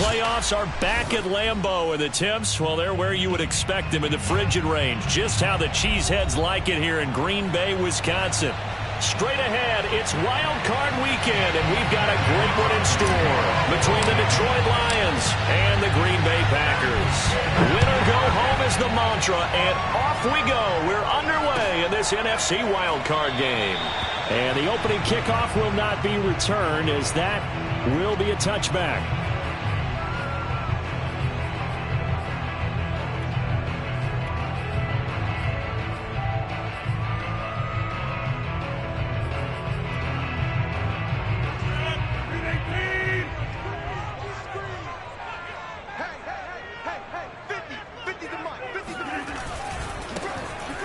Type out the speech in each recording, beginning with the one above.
playoffs are back at Lambeau, and the temps, well, they're where you would expect them in the frigid range. Just how the Cheeseheads like it here in Green Bay, Wisconsin. Straight ahead, it's Wild Card Weekend, and we've got a great one in store between the Detroit Lions and the Green Bay Packers. Win or go home is the mantra, and off we go. We're underway in this NFC Wild Card game. And the opening kickoff will not be returned, as that will be a touchback.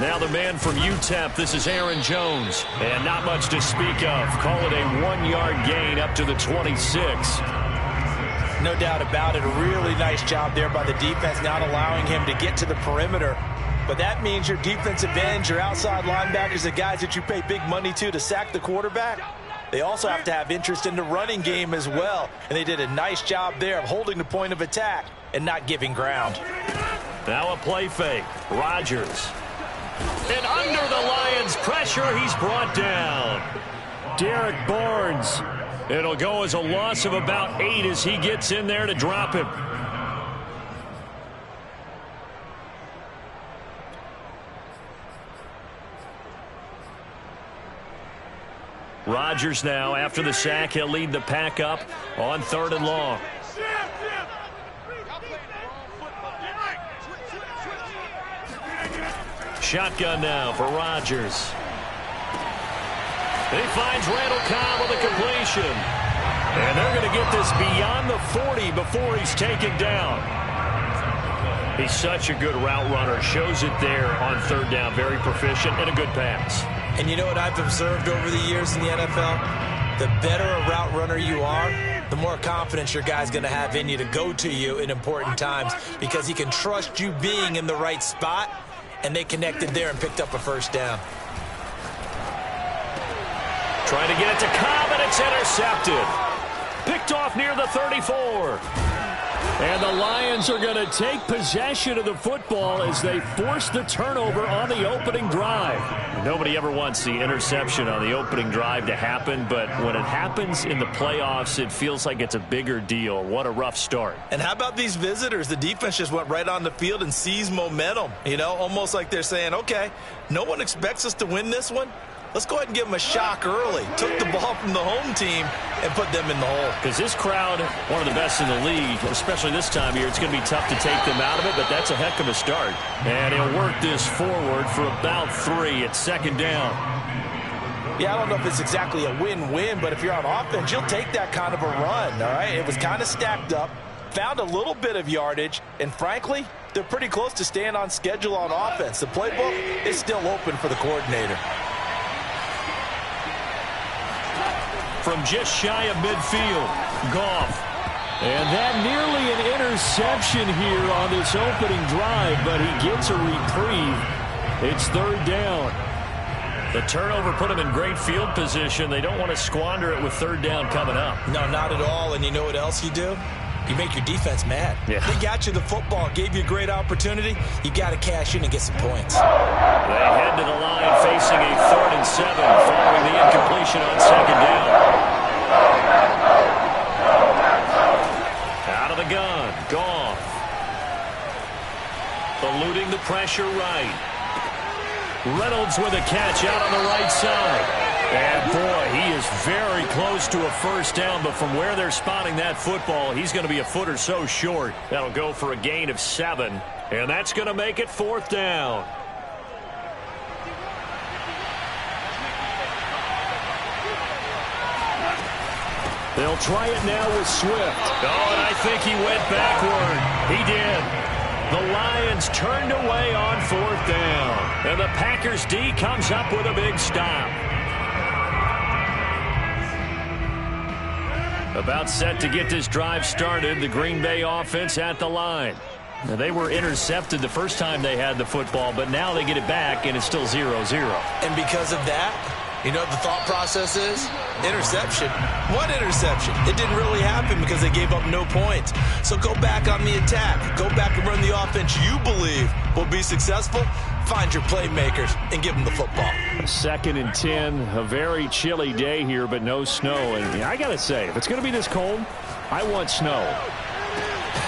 Now the man from UTEP, this is Aaron Jones. And not much to speak of. Call it a 1-yard gain up to the 26. No doubt about it. A really nice job there by the defense, not allowing him to get to the perimeter. But that means your defensive ends, your outside linebackers, the guys that you pay big money to sack the quarterback, they also have to have interest in the running game as well. And they did a nice job there of holding the point of attack and not giving ground. Now a play fake. Rodgers. And under the Lions' pressure, he's brought down. Derek Barnes. It'll go as a loss of about 8 as he gets in there to drop him. Rodgers now, after the sack, he'll lead the pack up on 3rd and long. Shotgun now for Rodgers. He finds Randall Cobb with a completion. And they're going to get this beyond the 40 before he's taken down. He's such a good route runner. Shows it there on 3rd down. Very proficient and a good pass. And you know what I've observed over the years in the NFL? The better a route runner you are, the more confidence your guy's going to have in you to go to you in important times, because he can trust you being in the right spot. And they connected there and picked up a 1st down. Trying to get it to Cobb, and it's intercepted. Picked off near the 34. And the Lions are going to take possession of the football as they force the turnover on the opening drive. Nobody ever wants the interception on the opening drive to happen, but when it happens in the playoffs, it feels like it's a bigger deal. What a rough start. And how about these visitors? The defense just went right on the field and seized momentum. You know, almost like they're saying, okay, no one expects us to win this one. Let's go ahead and give them a shock early. Took the ball from the home team and put them in the hole. Because this crowd, one of the best in the league, especially this time of year, it's going to be tough to take them out of it, but that's a heck of a start. And he'll work this forward for about 3 at 2nd down. Yeah, I don't know if it's exactly a win-win, but if you're on offense, you'll take that kind of a run, all right? It was kind of stacked up, found a little bit of yardage, and frankly, they're pretty close to staying on schedule on offense. The playbook is still open for the coordinator. From just shy of midfield, Goff. And that nearly an interception here on this opening drive, but he gets a reprieve. It's 3rd down. The turnover put him in great field position. They don't want to squander it with 3rd down coming up. No, not at all. And you know what else you do? You make your defense mad. Yeah. They got you the football, gave you a great opportunity. You got to cash in and get some points. They head to the line facing a 3rd and 7 following the incompletion on 2nd down. Out of the gun, Goff. Eluding the pressure right. Reynolds with a catch out on the right side. And, boy, he is very close to a 1st down, but from where they're spotting that football, he's going to be a foot or so short. That'll go for a gain of 7, and that's going to make it 4th down. They'll try it now with Swift. Oh, and I think he went backward. He did. The Lions turned away on 4th down. And the Packers D comes up with a big stop. About set to get this drive started, the Green Bay offense at the line. Now, they were intercepted the first time they had the football, but now they get it back, and it's still 0-0. And because of that, You know what the thought process is? Interception. What interception? It didn't really happen because they gave up no points. So go back on the attack. Go back and run the offense you believe will be successful. Find your playmakers and give them the football. 2nd and 10. A very chilly day here, but no snow. And I got to say, if it's going to be this cold, I want snow.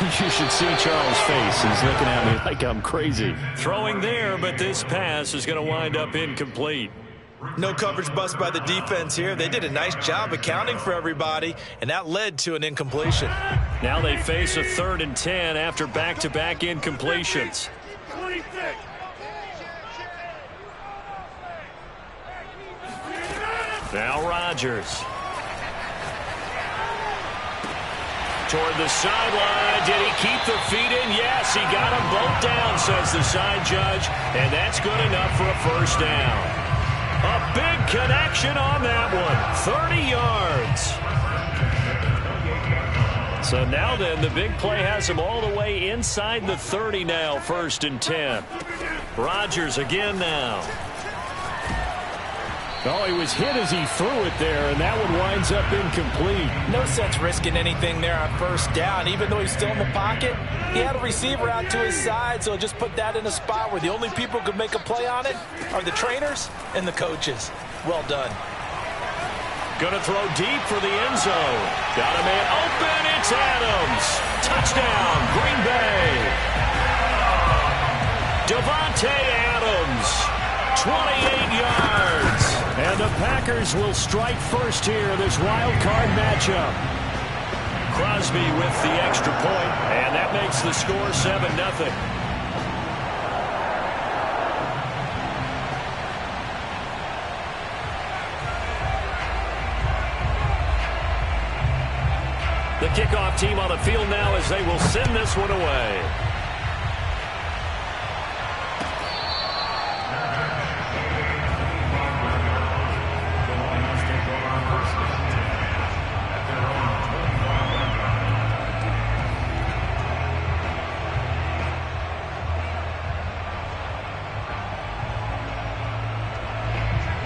You should see Charles' face. He's looking at me like I'm crazy. Throwing there, but this pass is going to wind up incomplete. No coverage bust by the defense here. They did a nice job accounting for everybody, and that led to an incompletion. Now they face a 3rd and 10 after back-to-back incompletions. Now Rodgers. Toward the sideline. Did he keep the feet in? Yes, he got them both down, says the side judge. And that's good enough for a first down. A big connection on that one. 30 yards. So now then, the big play has him all the way inside the 30 now, 1st and 10. Rodgers again now. Oh, he was hit as he threw it there, and that one winds up incomplete. No sense risking anything there on first down. Even though he's still in the pocket, he had a receiver out to his side, so just put that in a spot where the only people who could make a play on it are the trainers and the coaches. Well done. Going to throw deep for the end zone. Got a man open. It's Adams. Touchdown, Green Bay. Davante Adams, 28 yards. And the Packers will strike first here, this wild card matchup. Crosby with the extra point, and that makes the score 7-0. The kickoff team on the field now as they will send this one away.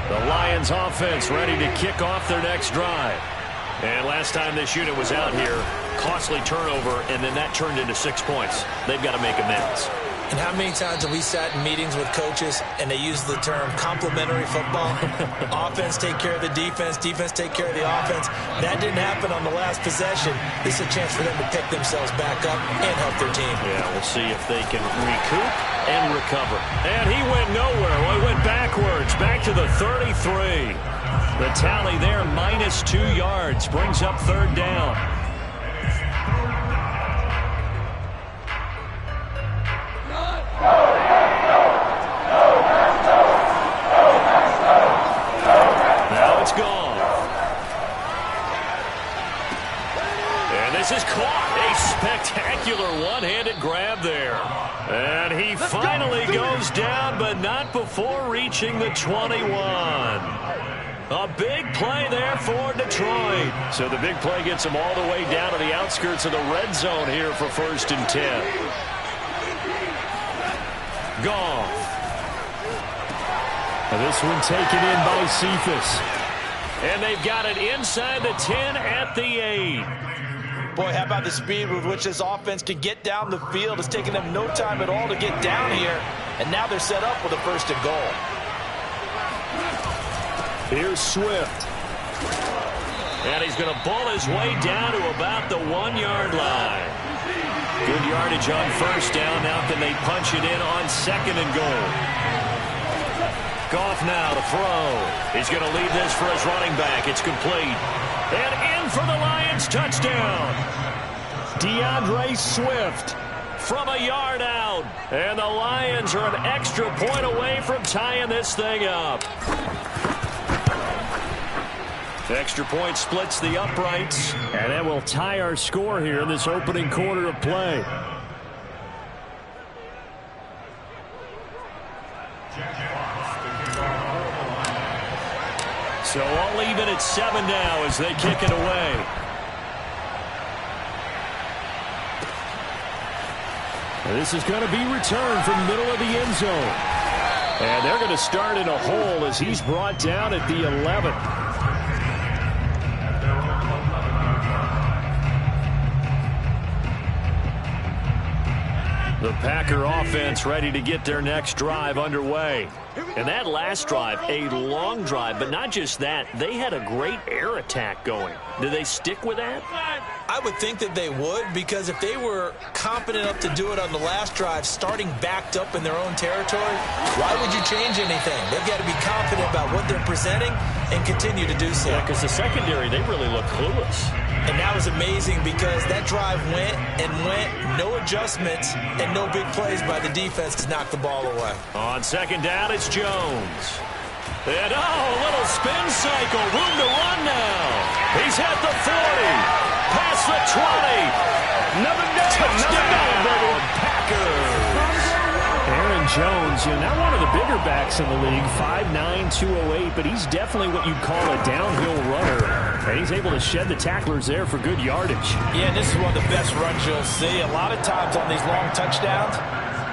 The Lions offense ready to kick off their next drive. And last time this unit was out here, costly turnover, and then that turned into 6 points. They've got to make amends. And how many times have we sat in meetings with coaches and they use the term complementary football? Offense take care of the defense, defense take care of the offense. That didn't happen on the last possession. This is a chance for them to pick themselves back up and help their team. Yeah, we'll see if they can recoup and recover. And he went nowhere. Well, he went backwards, back to the 33. The tally there, -2 yards, brings up 3rd down. Now it's gone. And this is caught. A spectacular one-handed grab there. And he finally goes down, but not before reaching the 21. A big play there for Detroit. So the big play gets them all the way down to the outskirts of the red zone here for 1st and 10. Goff. This one taken in by Cephas. And they've got it inside the 10 at the 8. Boy, how about the speed with which this offense can get down the field? It's taken them no time at all to get down here. And now they're set up with a 1st and goal. Here's Swift. And he's going to ball his way down to about the 1-yard line. Good yardage on 1st down. Now can they punch it in on 2nd and goal? Goff now to throw. He's going to leave this for his running back. It's complete. And in for the Lions touchdown. DeAndre Swift from a yard out. And the Lions are an extra point away from tying this thing up. The extra point splits the uprights. And that will tie our score here in this opening quarter of play. So all even at 7 now as they kick it away. This is going to be returned from the middle of the end zone. And they're going to start in a hole as he's brought down at the 11. The Packer offense ready to get their next drive underway. And that last drive, a long drive, but not just that. They had a great air attack going. Do they stick with that? I would think that they would, because if they were confident enough to do it on the last drive, starting backed up in their own territory, why would you change anything? They've got to be confident about what they're presenting and continue to do so. Yeah, because the secondary, they really look clueless. And that was amazing because that drive went and went, no adjustments, and no big plays by the defense to knock the ball away. On second down, it's Jones. And, a little spin cycle. Room to run now. He's at the 40. Past the 20. Another touchdown, Packers. Aaron Jones, now one of the bigger backs in the league, 5'9", 208, but he's definitely what you'd call a downhill runner. And he's able to shed the tacklers there for good yardage. Yeah, and this is one of the best runs you'll see. A lot of times on these long touchdowns,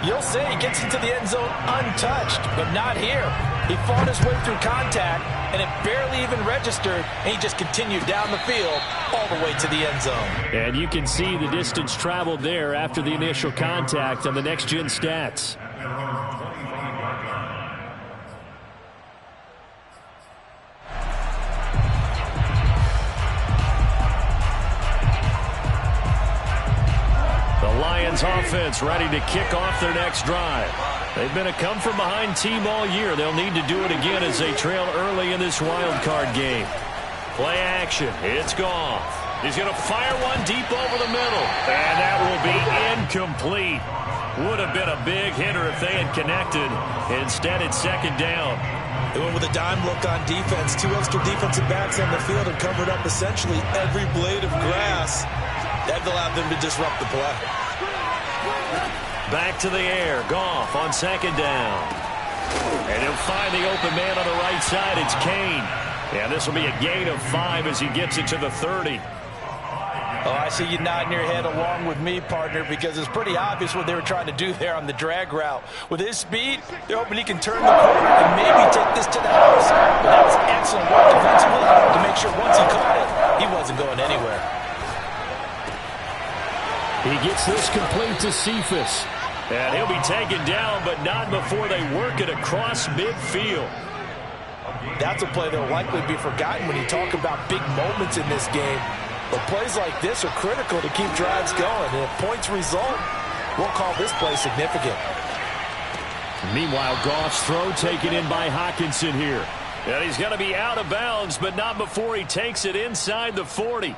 you'll see he gets into the end zone untouched, but not here. He fought his way through contact, and it barely even registered, and he just continued down the field all the way to the end zone. And you can see the distance traveled there after the initial contact on the next-gen stats. Lions offense ready to kick off their next drive. They've been a come-from-behind team all year. They'll need to do it again as they trail early in this wild card game. Play action. It's Goff. He's going to fire one deep over the middle. And that will be incomplete. Would have been a big hitter if they had connected. Instead, it's second down. They went with a dime look on defense. 2 extra defensive backs on the field and covered up essentially every blade of grass. That allowed them to disrupt the play. Back to the air. Goff on second down. And he'll find the open man on the right side. It's Kane. And this will be a gain of 5 as he gets it to the 30. Oh, I see you nodding your head along with me, partner, because it's pretty obvious what they were trying to do there on the drag route. With his speed, they're hoping he can turn the corner and maybe take this to the house. But that was excellent work defensively to make sure once he caught it, he wasn't going anywhere. He gets this complete to Cephas. And he'll be taken down, but not before they work it across midfield. That's a play that will likely be forgotten when you talk about big moments in this game. But plays like this are critical to keep drives going. And if points result, we'll call this play significant. Meanwhile, Goff's throw taken in by Hockenson here. And he's going to be out of bounds, but not before he takes it inside the 40.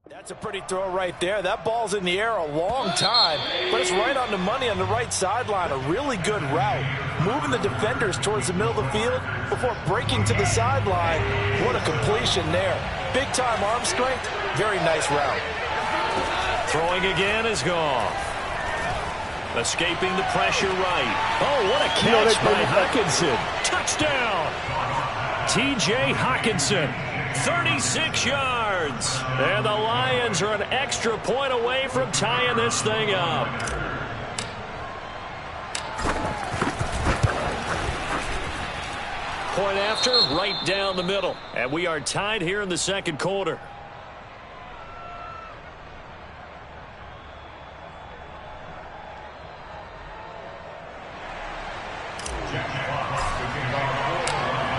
That's a pretty throw right there. That ball's in the air a long time, but it's right on the money on the right sideline. A really good route. Moving the defenders towards the middle of the field before breaking to the sideline. What a completion there. Big-time arm strength. Very nice route. Throwing again is Goff. Escaping the pressure right. Oh, what a catch by Hockenson. Touchdown! T.J. Hockenson. 36 yards. And the Lions are an extra point away from tying this thing up. Point after, right down the middle. And we are tied here in the second quarter.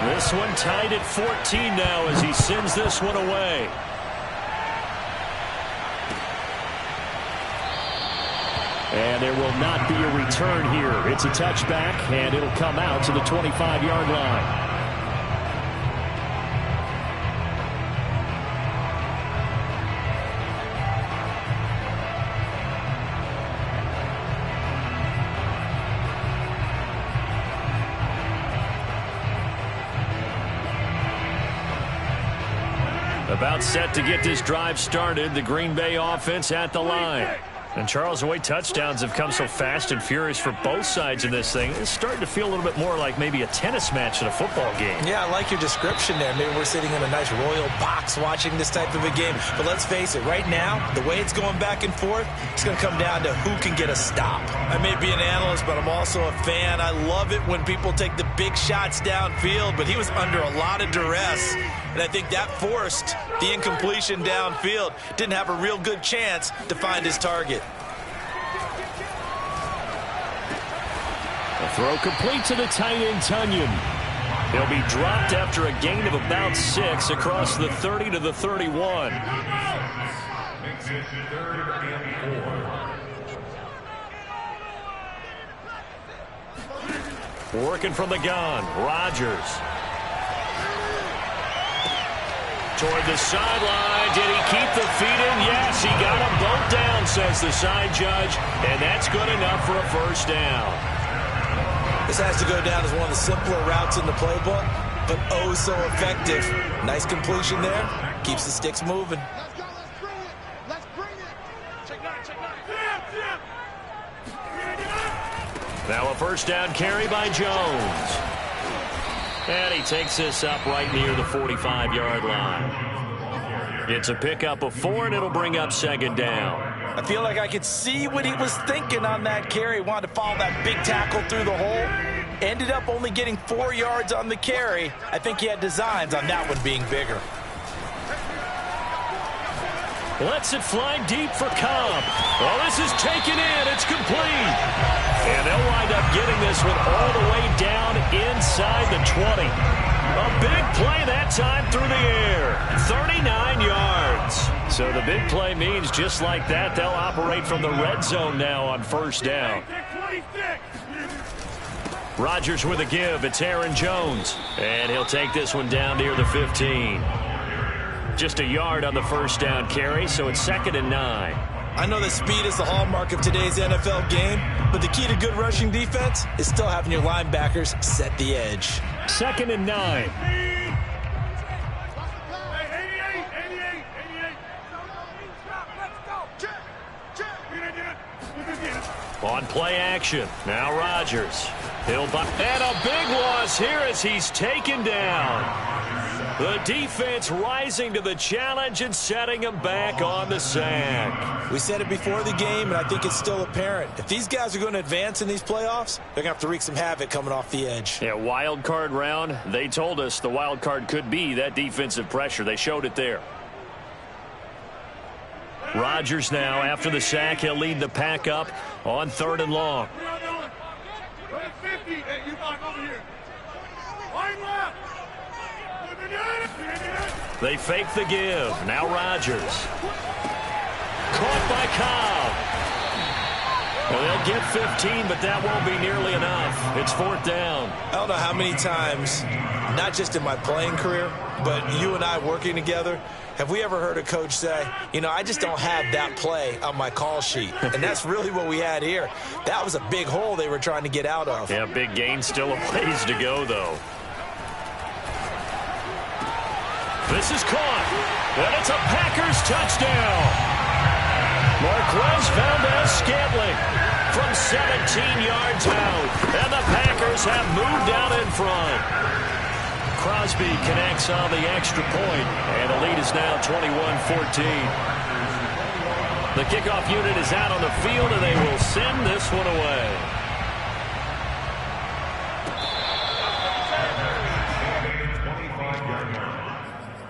This one tied at 14 now as he sends this one away. And there will not be a return here. It's a touchback, and it'll come out to the 25-yard line. About set to get this drive started. The Green Bay offense at the line. And, Charles, the way touchdowns have come so fast and furious for both sides in this thing, it's starting to feel a little bit more like maybe a tennis match in a football game. Yeah, I like your description there. Maybe we're sitting in a nice royal box watching this type of a game. But let's face it, right now, the way it's going back and forth, it's going to come down to who can get a stop. I may be an analyst, but I'm also a fan. I love it when people take the big shots downfield, but he was under a lot of duress. And I think that forced the incompletion downfield. Didn't have a real good chance to find his target. The throw complete to the tight end, Tunyon. He'll be dropped after a gain of about 6 across the 30 to the 31. Working from the gun, Rodgers. Toward the sideline. Did he keep the feet in? Yes, he got them both down, says the side judge. And that's good enough for a first down. This has to go down as one of the simpler routes in the playbook, but oh so effective. Nice completion there. Keeps the sticks moving. Let's go. Let's bring it. Let's bring it. Check nine. Check nine. Now a first down carry by Jones. And he takes this up right near the 45-yard line. It's a pickup of 4, and it'll bring up second down. I feel like I could see what he was thinking on that carry. Wanted to follow that big tackle through the hole. Ended up only getting 4 yards on the carry. I think he had designs on that one being bigger. Lets it fly deep for Cobb. Well, this is taken in. It's complete. And they'll wind up getting this one all the way down inside the 20. A big play that time through the air. 39 yards. So the big play means just like that, they'll operate from the red zone now on first down. Rodgers with a give. It's Aaron Jones. And he'll take this one down near the 15. Just a yard on the first down carry, so it's 2nd and 9. I know that speed is the hallmark of today's NFL game, but the key to good rushing defense is still having your linebackers set the edge. 2nd and 9. On play action, now Rodgers. He'll buy, and a big loss here as he's taken down. The defense rising to the challenge and setting him back on the sack. We said it before the game, and I think it's still apparent. If these guys are going to advance in these playoffs, they're going to have to wreak some havoc coming off the edge. Yeah, wild card round. They told us the wild card could be that defensive pressure. They showed it there. Rodgers now, after the sack, he'll lead the pack up on 3rd and long. They fake the give. Now Rodgers. Caught by Cobb. Well, they'll get 15, but that won't be nearly enough. It's 4th down. I don't know how many times, not just in my playing career, but you and I working together, have we ever heard a coach say, you know, I just don't have that play on my call sheet. And that's really what we had here. That was a big hole they were trying to get out of. Yeah, big gain. Still a ways to go, though. This is caught. And it's a Packers touchdown. Marquez Valdes-Scantling from 17 yards out. And the Packers have moved out in front. Crosby connects on the extra point, and the lead is now 21-14. The kickoff unit is out on the field, and they will send this one away.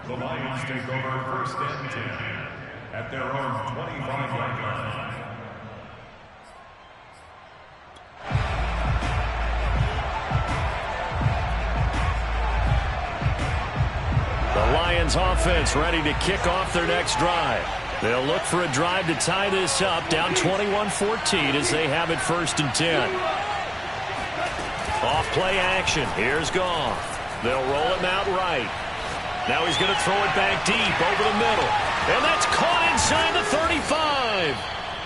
The Lions take over 1st and 10 at their own 25-yard line. The Lions offense ready to kick off their next drive. They'll look for a drive to tie this up, down 21-14 as they have it 1st and 10. Off play action. Here's Goff. They'll roll him out right. Now he's going to throw it back deep over the middle. And that's caught inside the 35.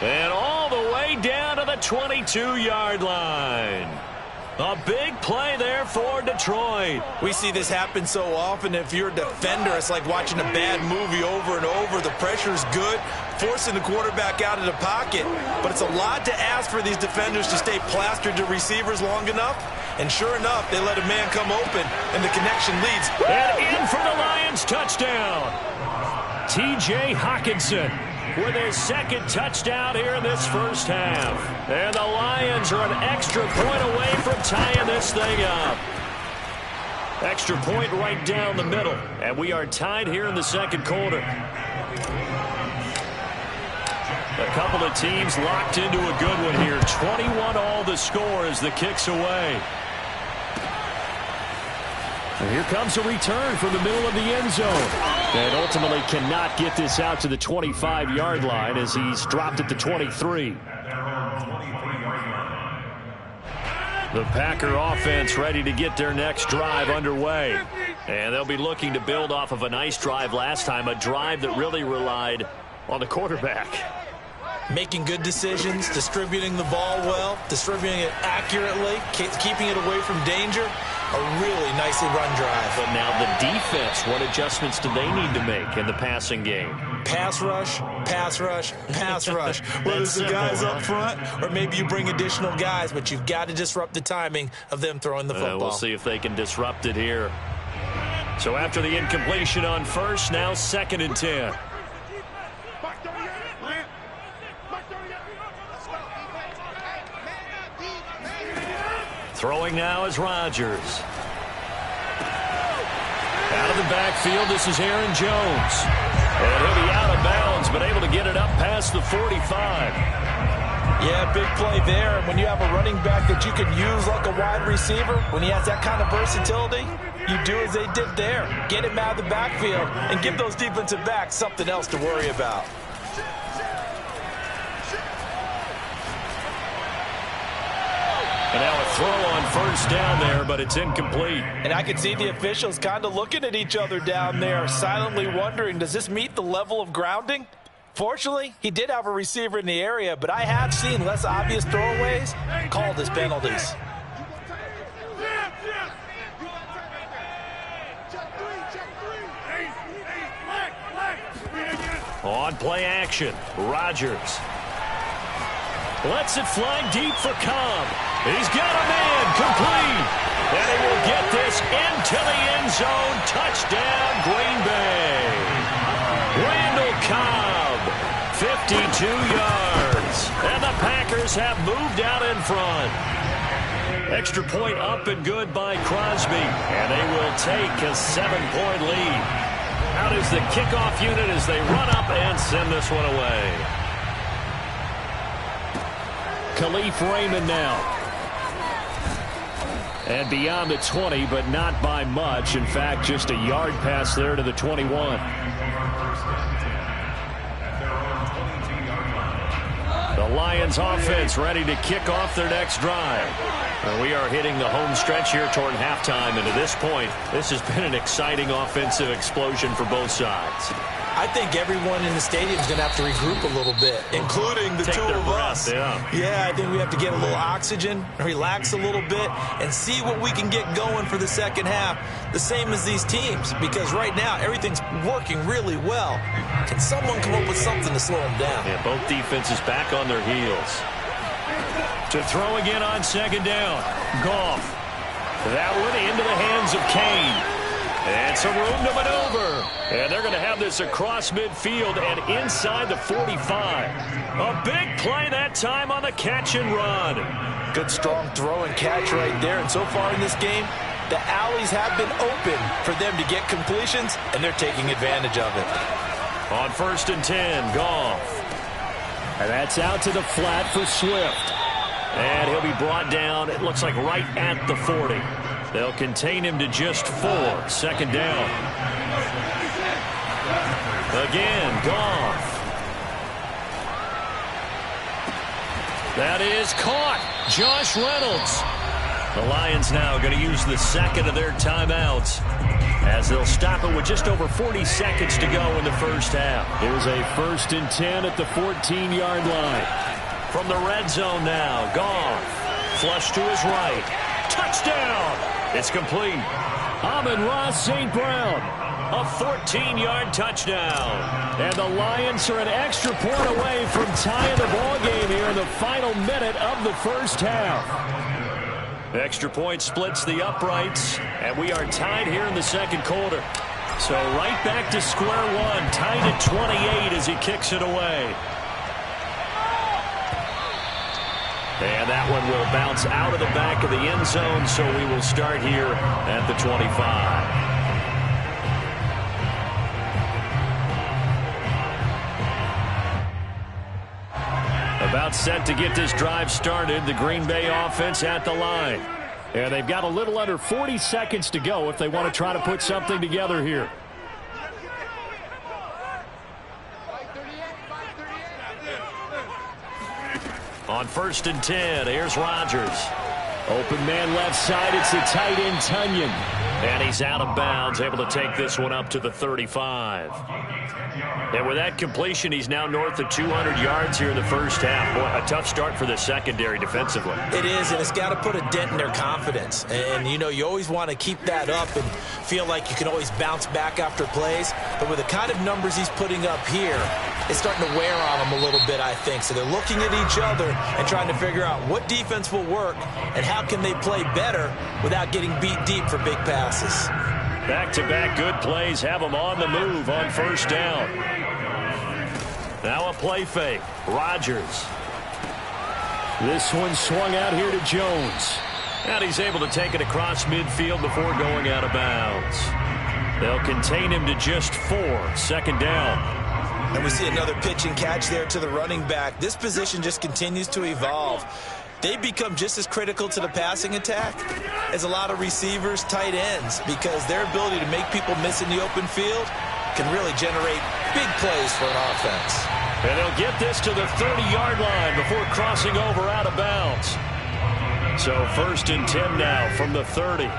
And all the way down to the 22-yard line. A big play there for Detroit. We see this happen so often. If you're a defender, it's like watching a bad movie over and over. The pressure's good, forcing the quarterback out of the pocket. But it's a lot to ask for these defenders to stay plastered to receivers long enough. And sure enough, they let a man come open, and the connection leads. And in for the Lions touchdown. T.J. Hockenson with his second touchdown here in this first half. And the Lions are an extra point away from tying this thing up. Extra point right down the middle. And we are tied here in the second quarter. A couple of teams locked into a good one here. 21 all the score as the kick's away. And here comes a return from the middle of the end zone. And ultimately cannot get this out to the 25-yard line as he's dropped at the 23. The Packer offense ready to get their next drive underway. And they'll be looking to build off of a nice drive last time, a drive that really relied on the quarterback. Making good decisions, distributing the ball well, distributing it accurately, keeping it away from danger. A really nicely run drive. But now the defense, what adjustments do they need to make in the passing game? Pass rush, pass rush, pass rush. Whether it's the guys up front or maybe you bring additional guys, but you've got to disrupt the timing of them throwing the football. We'll see if they can disrupt it here. So after the incompletion on first, now 2nd and 10. Throwing now is Rodgers. Out of the backfield, this is Aaron Jones. And he'll be out of bounds, but able to get it up past the 45. Yeah, big play there. And when you have a running back that you can use like a wide receiver, when he has that kind of versatility, you do as they did there. Get him out of the backfield and give those defensive backs something else to worry about. And now a throw on first down there, but it's incomplete. And I can see the officials kind of looking at each other down there, silently wondering, does this meet the level of grounding? Fortunately, he did have a receiver in the area, but I have seen less obvious throwaways called as penalties. On play action, Rodgers lets it fly deep for Cobb. He's got a man complete. And he will get this into the end zone. Touchdown, Green Bay. Randall Cobb, 52 yards. And the Packers have moved out in front. Extra point up and good by Crosby. And they will take a 7-point lead. Out is the kickoff unit as they run up and send this one away. Khalif Raymond now. And beyond the 20, but not by much. In fact, just a yard pass there to the 21. The Lions offense ready to kick off their next drive. We are hitting the home stretch here toward halftime, and to this point, this has been an exciting offensive explosion for both sides. I think everyone in the stadium is going to have to regroup a little bit, including the two of us. Yeah, I think we have to get a little oxygen, relax a little bit, and see what we can get going for the second half, the same as these teams, because right now everything's working really well. Can someone come up with something to slow them down? Yeah, both defenses back on their heels. To throw again on second down, Goff. That one into the hands of Kane. And some room to maneuver. And they're going to have this across midfield and inside the 45. A big play that time on the catch and run. Good strong throw and catch right there. And so far in this game, the alleys have been open for them to get completions, and they're taking advantage of it. On 1st and 10, Goff. And that's out to the flat for Swift. And he'll be brought down, it looks like right at the 40. They'll contain him to just 4. 2nd down. Again, Goff. That is caught. Josh Reynolds. The Lions now going to use the second of their timeouts as they'll stop it with just over 40 seconds to go in the first half. Here's a 1st and 10 at the 14-yard line. From the red zone now, Goff. Flush to his right. Touchdown! It's complete. Amon-Ra St. Brown, a 14-yard touchdown. And the Lions are an extra point away from tying the ball game here in the final minute of the first half. Extra point splits the uprights, and we are tied here in the second quarter. So right back to square one, tied at 28 as he kicks it away. And that one will bounce out of the back of the end zone, so we will start here at the 25. About set to get this drive started, the Green Bay offense at the line. And they've got a little under 40 seconds to go if they want to try to put something together here. On 1st and 10, here's Rodgers. Open man left side, it's the tight end Tunyon. And he's out of bounds, able to take this one up to the 35. And with that completion, he's now north of 200 yards here in the first half. Boy, a tough start for the secondary defensively. It is, and it's got to put a dent in their confidence. And, you know, you always want to keep that up and feel like you can always bounce back after plays. But with the kind of numbers he's putting up here, it's starting to wear on them a little bit, I think. So they're looking at each other and trying to figure out what defense will work and how can they play better without getting beat deep for big passes. Back-to-back good plays have them on the move on 1st down. Now a play fake. Rodgers. This one swung out here to Jones. And he's able to take it across midfield before going out of bounds. They'll contain him to just 4. 2nd down. And we see another pitch and catch there to the running back. This position just continues to evolve. They become just as critical to the passing attack as a lot of receivers, tight ends, because their ability to make people miss in the open field can really generate big plays for an offense. And they'll get this to the 30-yard line before crossing over out of bounds. So 1st and 10 now from the 30.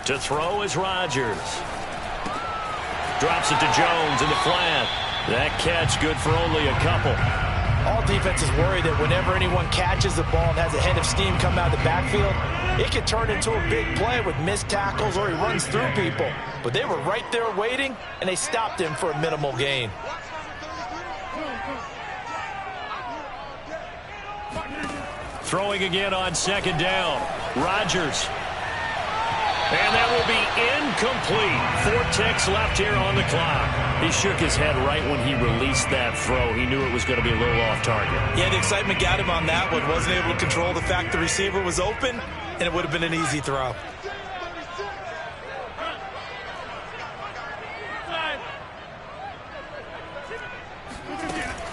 To throw is Rodgers. Drops it to Jones in the flat. That catch good for only a couple. All defenses worry that whenever anyone catches the ball and has a head of steam come out of the backfield, it can turn into a big play with missed tackles or he runs through people. But they were right there waiting, and they stopped him for a minimal gain. Throwing again on 2nd down. Rodgers. And that will be incomplete. 4 ticks left here on the clock. He shook his head right when he released that throw. He knew it was going to be a little off target. Yeah, the excitement got him on that one. Wasn't able to control the fact the receiver was open, and it would have been an easy throw.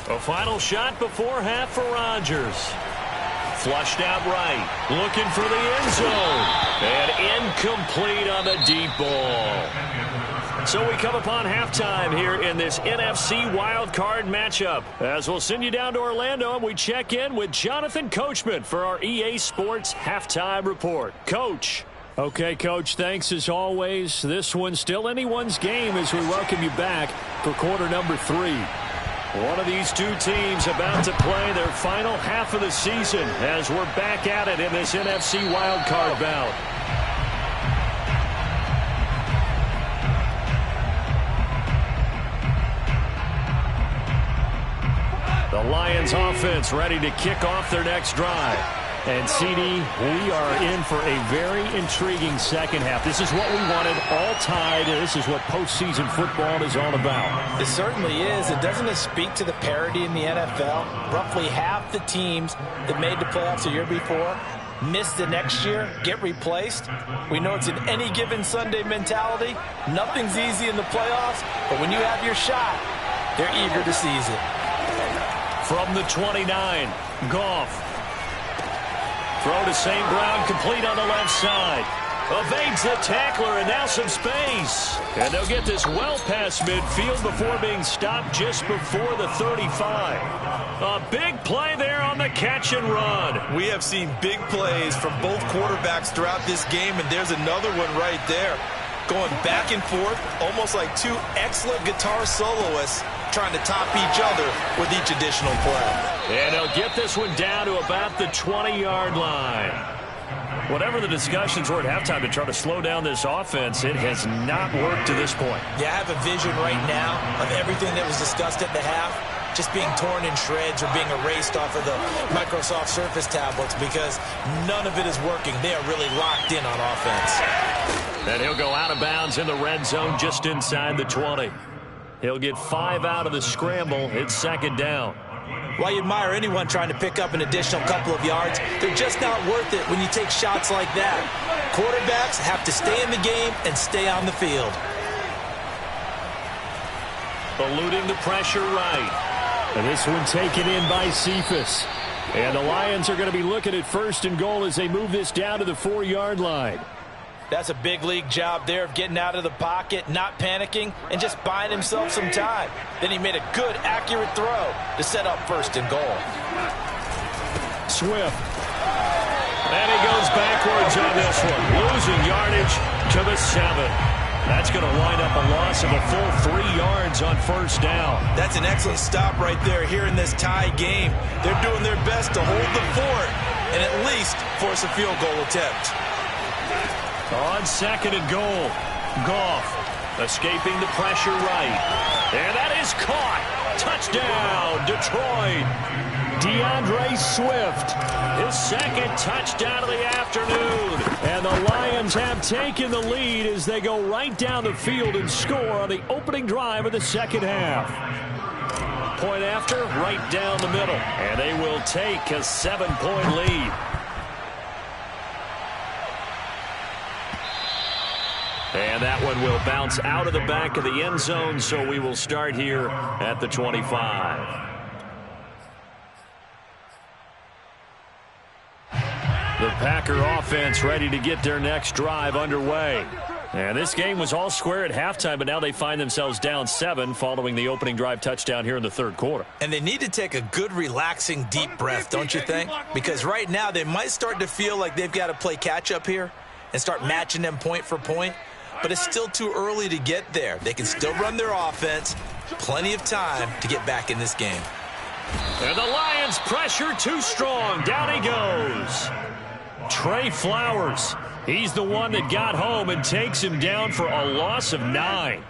A final shot before half for Rodgers. Flushed out right. Looking for the end zone. And incomplete on the deep ball. So we come upon halftime here in this NFC wildcard matchup. As we'll send you down to Orlando and we check in with Jonathan Coachman for our EA Sports Halftime Report. Coach. Okay, Coach, thanks as always. This one's still anyone's game as we welcome you back for quarter number 3. One of these two teams about to play their final half of the season as we're back at it in this NFC wildcard bout. The Lions offense ready to kick off their next drive. And, CD, we are in for a very intriguing second half. This is what we wanted, all tied. This is what postseason football is all about. It certainly is. And doesn't it speak to the parity in the NFL? Roughly half the teams that made the playoffs the year before miss the next year, get replaced. We know it's an any given Sunday mentality. Nothing's easy in the playoffs, but when you have your shot, they're eager to seize it. From the 29, Goff. Throw to St. Brown, complete on the left side. Evades the tackler, and now some space. And they'll get this well past midfield before being stopped just before the 35. A big play there on the catch and run. We have seen big plays from both quarterbacks throughout this game, and there's another one right there. Going back and forth, almost like two excellent guitar soloists trying to top each other with each additional play. And he'll get this one down to about the 20-yard line. Whatever the discussions were at halftime to try to slow down this offense, it has not worked to this point. Yeah, I have a vision right now of everything that was discussed at the half just being torn in shreds or being erased off of the Microsoft Surface tablets because none of it is working. They are really locked in on offense. And he'll go out of bounds in the red zone just inside the 20. He'll get 5 out of the scramble. It's second down. While you admire anyone trying to pick up an additional couple of yards, they're just not worth it when you take shots like that. Quarterbacks have to stay in the game and stay on the field. Eluding the pressure right. And this one taken in by Cephas. And the Lions are going to be looking at first and goal as they move this down to the 4-yard line. That's a big league job there of getting out of the pocket, not panicking, and just buying himself some time. Then he made a good, accurate throw to set up first and goal. Swift. And he goes backwards on this one. Losing yardage to the 7. That's going to wind up a loss of a full 3 yards on first down. That's an excellent stop right there here in this tie game. They're doing their best to hold the fort and at least force a field goal attempt. On second and goal, Goff escaping the pressure right. And that is caught. Touchdown, Detroit. DeAndre Swift, his second touchdown of the afternoon. And the Lions have taken the lead as they go right down the field and score on the opening drive of the second half. Point after, right down the middle. And they will take a 7-point lead. And that one will bounce out of the back of the end zone, so we will start here at the 25. The Packer offense ready to get their next drive underway. And this game was all square at halftime, but now they find themselves down 7 following the opening drive touchdown here in the third quarter. And they need to take a good, relaxing, deep breath, don't you think? Because right now they might start to feel like they've got to play catch-up here and start matching them point for point. But it's still too early to get there. They can still run their offense. Plenty of time to get back in this game. And the Lions pressure too strong. Down he goes. Trey Flowers. He's the one that got home and takes him down for a loss of 9.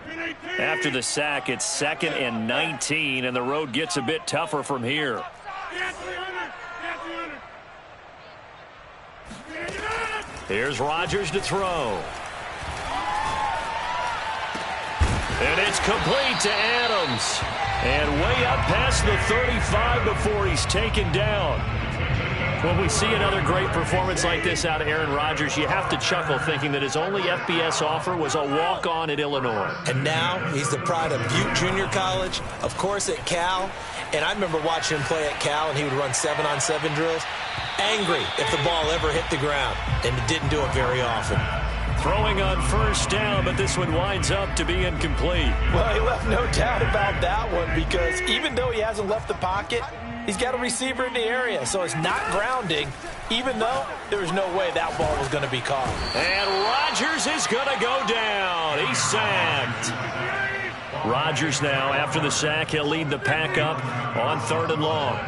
After the sack, it's 2nd and 19, and the road gets a bit tougher from here. Here's Rodgers to throw. And it's complete to Adams. And way up past the 35 before he's taken down. When we see another great performance like this out of Aaron Rodgers, you have to chuckle thinking that his only FBS offer was a walk-on at Illinois. And now he's the pride of Butte Junior College, of course at Cal. And I remember watching him play at Cal, and he would run 7-on-7 drills. Angry if the ball ever hit the ground, and it didn't do it very often. Throwing on first down, but this one winds up to be incomplete. Well, he left no doubt about that one because even though he hasn't left the pocket, he's got a receiver in the area, so it's not grounding, even though there was no way that ball was going to be caught. And Rodgers is going to go down. He's sacked. Rodgers now, after the sack, he'll lead the pack up on 3rd and long.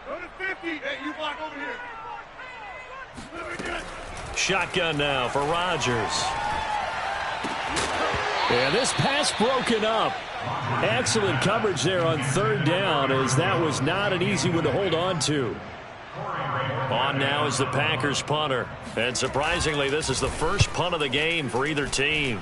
Go to 50. Hey, you block over here. Shotgun now for Rodgers. And this pass broken up. Excellent coverage there on 3rd down, as that was not an easy one to hold on to. On now is the Packers punter. And surprisingly, this is the first punt of the game for either team.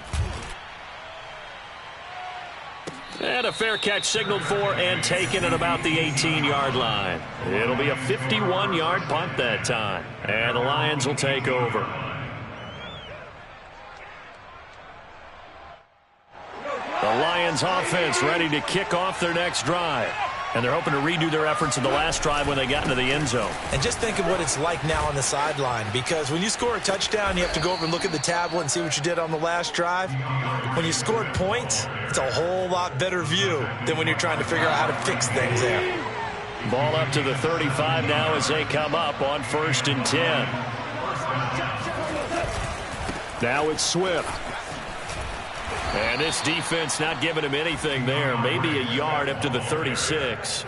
And a fair catch signaled for and taken at about the 18-yard line. It'll be a 51-yard punt that time. And the Lions will take over. The Lions offense ready to kick off their next drive. And they're hoping to redo their efforts in the last drive when they got into the end zone. And just think of what it's like now on the sideline, because when you score a touchdown, you have to go over and look at the tablet and see what you did on the last drive. When you scored points, it's a whole lot better view than when you're trying to figure out how to fix things there. Ball up to the 35 now as they come up on 1st and 10. Now it's Swift. And this defense not giving him anything there. Maybe a yard up to the 36.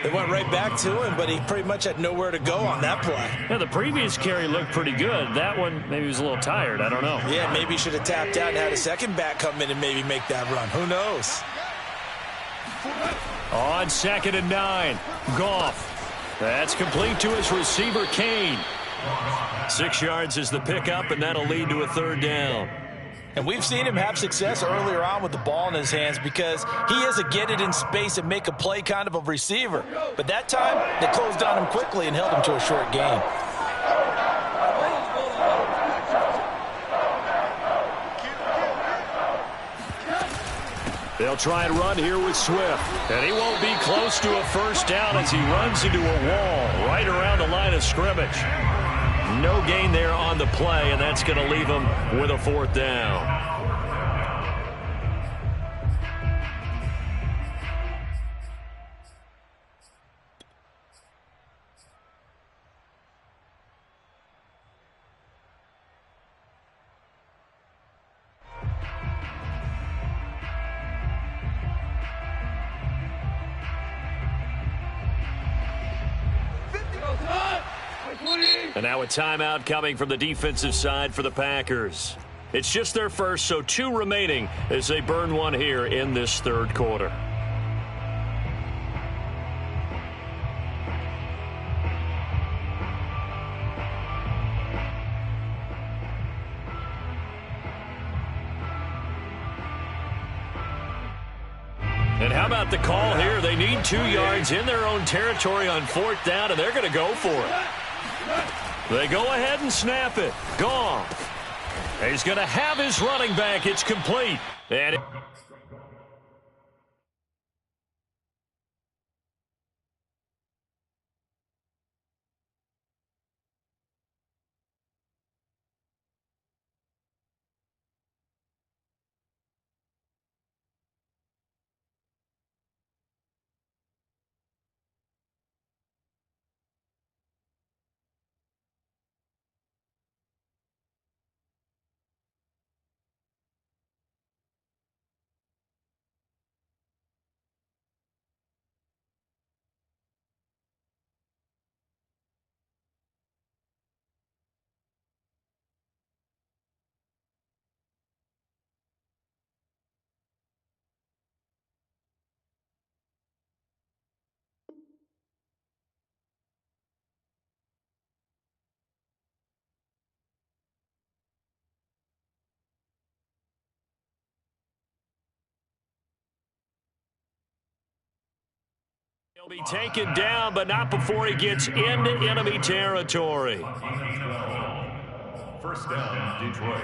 They went right back to him, but he pretty much had nowhere to go on that play. Yeah, the previous carry looked pretty good. That one, maybe he was a little tired. I don't know. Yeah, maybe he should have tapped out and had a second back come in and maybe make that run. Who knows? On 2nd and 9, Goff. That's complete to his receiver, Kane. 6 yards is the pickup, and that'll lead to a 3rd down. And we've seen him have success earlier on with the ball in his hands because he is a get it in space and make a play kind of a receiver. But that time, they closed on him quickly and held him to a short gain. They'll try and run here with Swift. And he won't be close to a 1st down as he runs into a wall right around the line of scrimmage. No gain there on the play, and that's going to leave him with a 4th down. And now a timeout coming from the defensive side for the Packers. It's just their first, so 2 remaining as they burn one here in this 3rd quarter. And how about the call here? They need 2 yards in their own territory on 4th down, and they're going to go for it. They go ahead and snap it. Gone. He's going to have his running back. It's complete. And he'll be taken down, but not before he gets into enemy territory. 1st down, Detroit.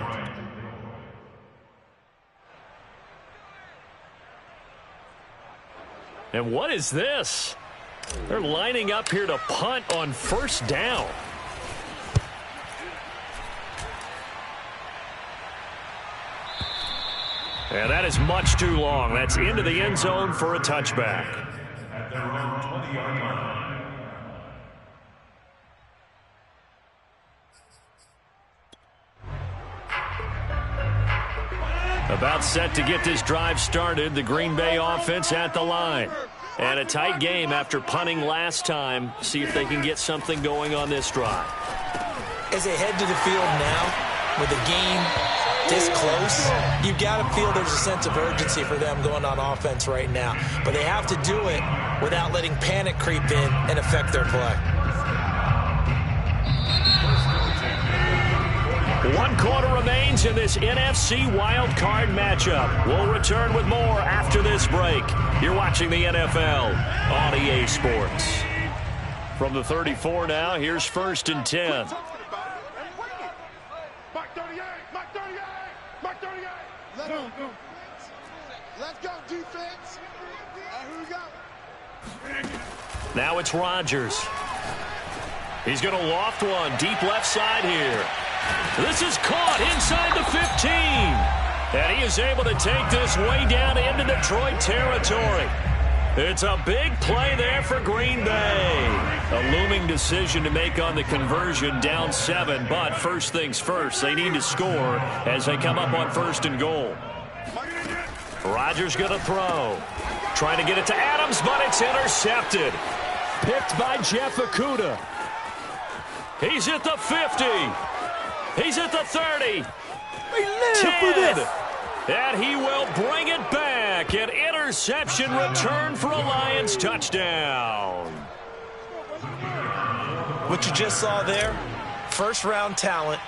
And what is this? They're lining up here to punt on 1st down. And that is much too long. That's into the end zone for a touchback. At their own 20-yard line. About set to get this drive started. The Green Bay offense at the line. And a tight game after punting last time. See if they can get something going on this drive. As they head to the field now, with the game this close, you've got to feel there's a sense of urgency for them going on offense right now. But they have to do it without letting panic creep in and affect their play. 1 quarter remains in this NFC Wild Card matchup. We'll return with more after this break. You're watching the NFL on EA Sports. From the 34 now, here's 1st and 10. Let's go, defense. Here we go. Now it's Rodgers. He's going to loft one deep left side here. This is caught inside the 15. And he is able to take this way down into Detroit territory. It's a big play there for Green Bay. A looming decision to make on the conversion, down 7. But first things first, they need to score as they come up on 1st and goal. Rodgers going to throw. Trying to get it to Adams, but it's intercepted. Picked by Jeff Okudah. He's at the 50. He's at the 30. 10. And he will bring it back. An interception return for a Lions touchdown. What you just saw there, first-round talent,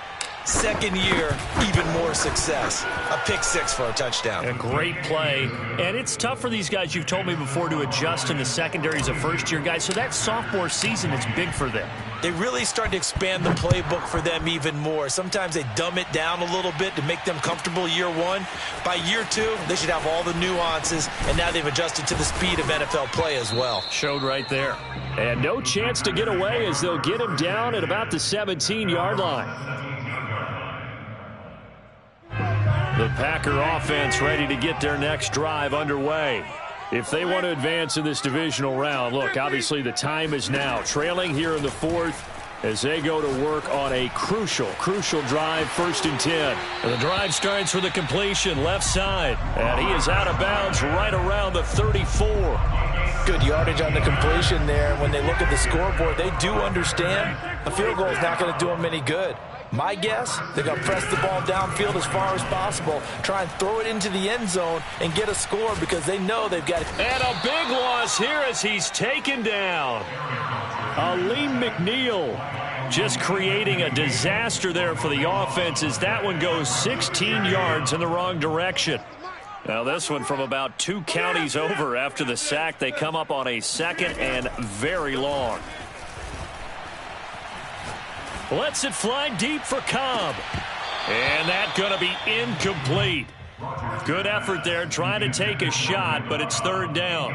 second year, even more success. A pick six for a touchdown. A great play. And it's tough for these guys, you've told me before, to adjust in the secondary as a first-year guy. So that sophomore season is big for them. They really start to expand the playbook for them even more. Sometimes they dumb it down a little bit to make them comfortable year one. By year two, they should have all the nuances, and now they've adjusted to the speed of NFL play as well. Showed right there. And no chance to get away as they'll get him down at about the 17-yard line. The Packer offense ready to get their next drive underway. If they want to advance in this divisional round, look, obviously the time is now. Trailing here in the fourth as they go to work on a crucial drive, 1st and 10. And the drive starts with a completion left side. And he is out of bounds right around the 34. Good yardage on the completion there. When they look at the scoreboard, they do understand a field goal is not going to do them any good. My guess, they're going to press the ball downfield as far as possible, try and throw it into the end zone and get a score because they know they've got it. And a big loss here as he's taken down. Aleem McNeil just creating a disaster there for the offense as that one goes 16 yards in the wrong direction. Now this one from about 2 counties over after the sack. They come up on a 2nd and very long. Lets it fly deep for Cobb. And that's going to be incomplete. Good effort there trying to take a shot, but it's 3rd down.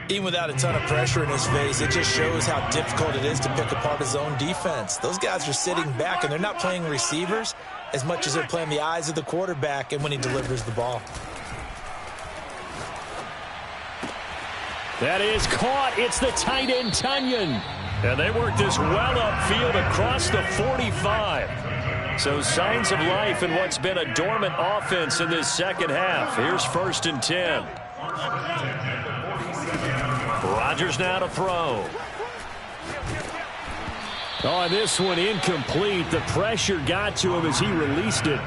Even without a ton of pressure in his face, it just shows how difficult it is to pick apart his own defense. Those guys are sitting back, and they're not playing receivers as much as they're playing the eyes of the quarterback and when he delivers the ball. That is caught. It's the tight end, Tunyon. And they work this well upfield across the 45. So signs of life in what's been a dormant offense in this second half. Here's 1st and 10. Rodgers now to throw. Oh, this one incomplete. The pressure got to him as he released it.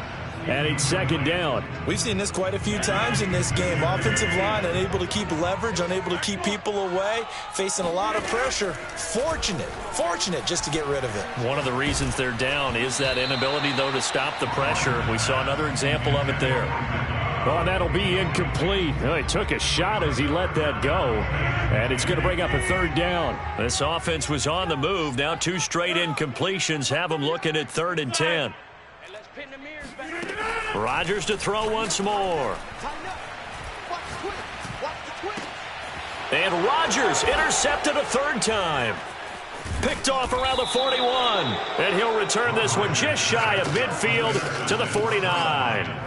And it's 2nd down. We've seen this quite a few times in this game. Offensive line unable to keep leverage, unable to keep people away, facing a lot of pressure. Fortunate just to get rid of it. One of the reasons they're down is that inability, though, to stop the pressure. We saw another example of it there. Oh, that'll be incomplete. Oh, he took a shot as he let that go. And it's going to bring up a 3rd down. This offense was on the move. Now 2 straight incompletions have them looking at 3rd and 10. Rodgers to throw once more. And Rodgers intercepted a 3rd time. Picked off around the 41. And he'll return this one just shy of midfield to the 49.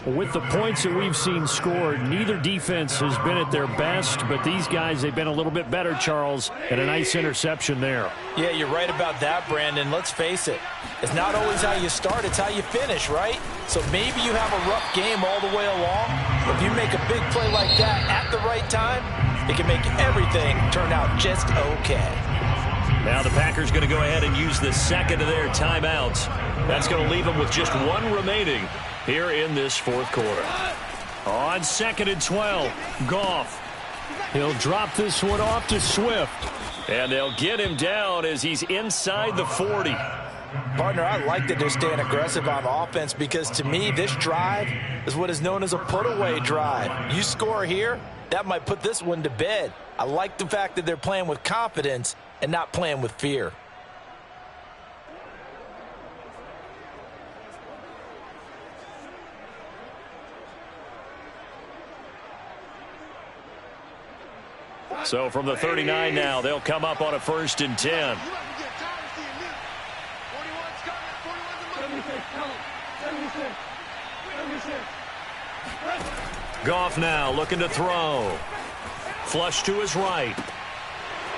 With the points that we've seen scored, neither defense has been at their best, but these guys, they've been a little bit better, Charles, and a nice interception there. Yeah, you're right about that, Brandon. Let's face it. It's not always how you start, it's how you finish, right? So maybe you have a rough game all the way along. If you make a big play like that at the right time, it can make everything turn out just okay. Now the Packers going to go ahead and use the 2nd of their timeouts. That's going to leave them with just 1 remaining here in this 4th quarter. On 2nd and 12, Goff. He'll drop this one off to Swift. And they'll get him down as he's inside the 40. Partner, I like that they're staying aggressive on offense because to me, this drive is what is known as a put-away drive. You score here, that might put this one to bed. I like the fact that they're playing with confidence and not playing with fear. So from the 39 now, they'll come up on a 1st and 10. Goff now looking to throw. Flush to his right.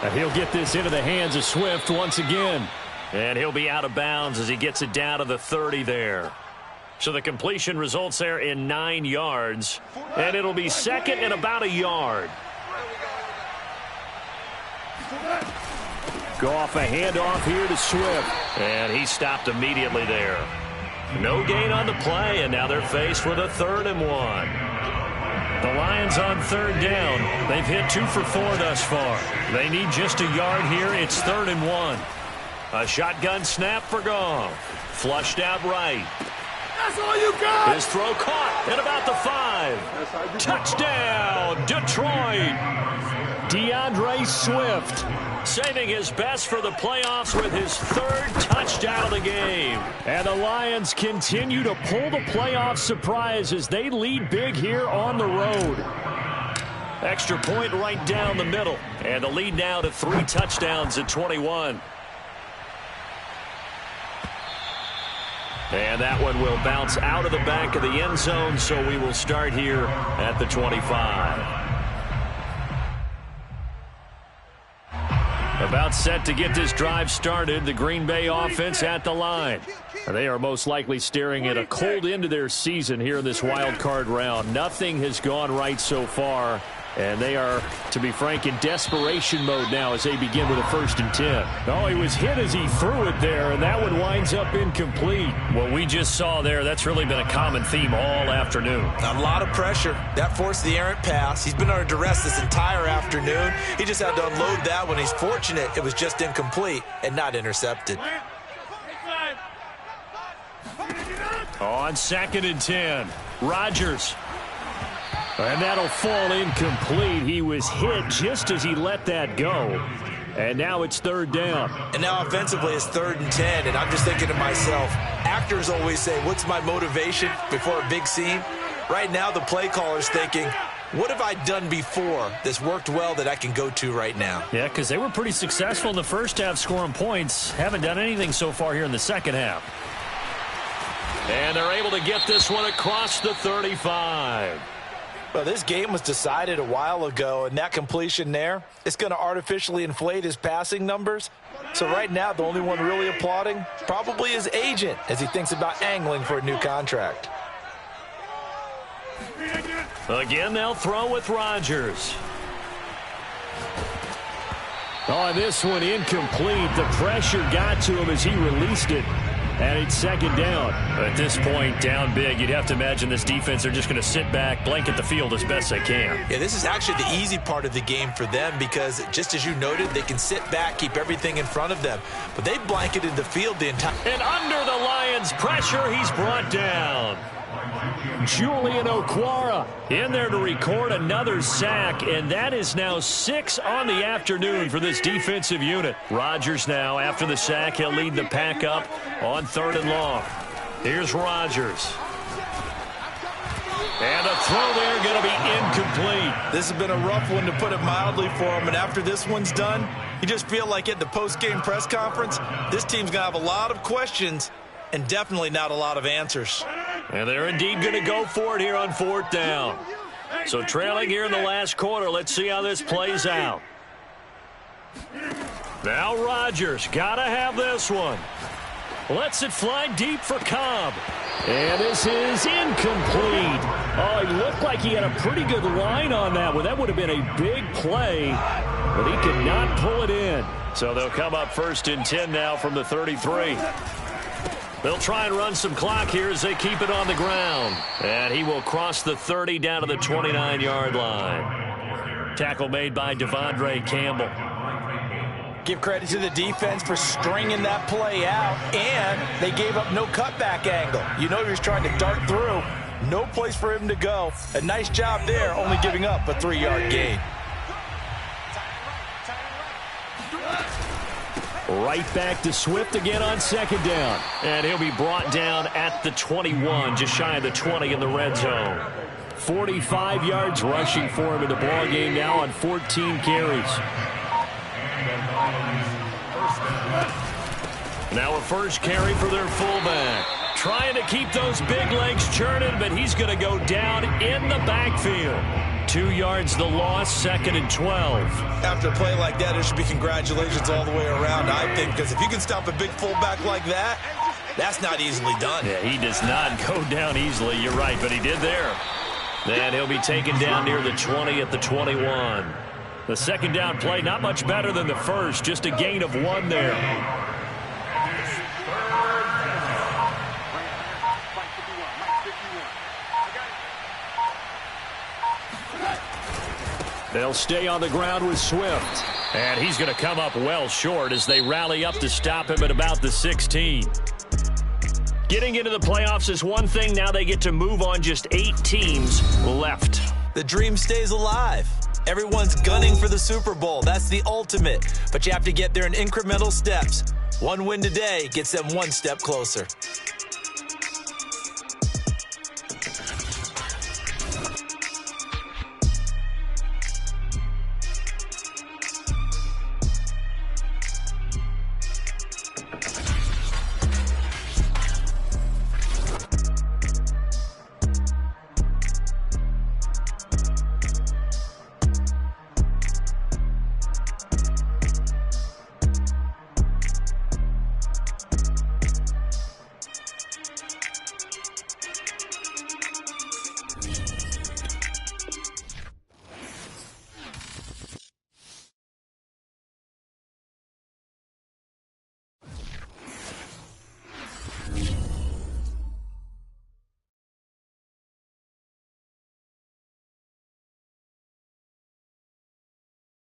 And he'll get this into the hands of Swift once again. And he'll be out of bounds as he gets it down to the 30 there. So the completion results there in 9 yards, and it'll be second and about a yard. Goff a handoff here to Swift, and he stopped immediately there. No gain on the play, and now they're faced with a 3rd and 1. The Lions on 3rd down. They've hit 2 for 4 thus far. They need just a yard here. It's 3rd and 1. A shotgun snap for Goff. Flushed out right. That's all you got. His throw caught at about the 5. Touchdown, Detroit. DeAndre Swift saving his best for the playoffs with his 3rd touchdown of the game. And the Lions continue to pull the playoff surprise as they lead big here on the road. Extra point right down the middle. And the lead now to 3 touchdowns at 21. And that one will bounce out of the back of the end zone, so we will start here at the 25. About set to get this drive started, the Green Bay offense at the line. They are most likely staring at a cold end to their season here in this wild card round. Nothing has gone right so far, and they are, to be frank, in desperation mode now as they begin with a 1st and 10. Oh, he was hit as he threw it there, and that one winds up incomplete. What we just saw there, that's really been a common theme all afternoon. A lot of pressure. That forced the errant pass. He's been under duress this entire afternoon. He just had to unload that one. He's fortunate it was just incomplete and not intercepted. On 2nd and 10, Rodgers. And that'll fall incomplete. He was hit just as he let that go. And now it's 3rd down. And now offensively it's 3rd and 10. And I'm just thinking to myself, actors always say, what's my motivation before a big scene? Right now the play caller's thinking, what have I done before that's worked well that I can go to right now? Yeah, because they were pretty successful in the first half scoring points. Haven't done anything so far here in the second half. And they're able to get this one across the 35. Well, this game was decided a while ago, and that completion there, it's going to artificially inflate his passing numbers. So right now, the only one really applauding probably his agent as he thinks about angling for a new contract. Again, they'll throw with Rodgers. Oh, this one incomplete. The pressure got to him as he released it. And it's 2nd down. At this point, down big, you'd have to imagine this defense are just going to sit back, blanket the field as best they can. Yeah, this is actually the easy part of the game for them because, just as you noted, they can sit back, keep everything in front of them. But they blanketed the field the entire... And under the Lions' pressure, he's brought down. Julian Okwara in there to record another sack, and that is now 6 on the afternoon for this defensive unit. Rodgers now, after the sack, he'll lead the pack up on 3rd and long. Here's Rodgers. And a throw there going to be incomplete. This has been a rough one, to put it mildly, for him. And after this one's done, you just feel like at the post-game press conference, this team's going to have a lot of questions and definitely not a lot of answers. And they're indeed going to go for it here on 4th down. So trailing here in the last quarter, let's see how this plays out. Now Rodgers, got to have this one. Lets it fly deep for Cobb. And this is incomplete. Oh, he looked like he had a pretty good line on that one. That would have been a big play, but he could not pull it in. So they'll come up 1st and 10 now from the 33. They'll try and run some clock here as they keep it on the ground. And he will cross the 30 down to the 29-yard line. Tackle made by Devondre Campbell. Give credit to the defense for stringing that play out, and they gave up no cutback angle. You know he was trying to dart through. No place for him to go. A nice job there, only giving up a 3-yard gain. Right back to Swift again on 2nd down. And he'll be brought down at the 21, just shy of the 20 in the red zone. 45 yards rushing for him in the ballgame now on 14 carries. Now a first carry for their fullback. Trying to keep those big legs churning, but he's going to go down in the backfield. 2 yards the loss, 2nd and 12. After a play like that, there should be congratulations all the way around, I think, because if you can stop a big fullback like that, That's not easily done. Yeah, he does not go down easily. You're right, but he did there. Then he'll be taken down near the 20 at the 21. The second down play, not much better than the first, just a gain of 1 there. They'll stay on the ground with Swift. And he's going to come up well short as they rally up to stop him at about the 16. Getting into the playoffs is one thing. Now they get to move on. Just 8 teams left. The dream stays alive. Everyone's gunning for the Super Bowl. That's the ultimate. But you have to get there in incremental steps. One win today gets them 1 step closer.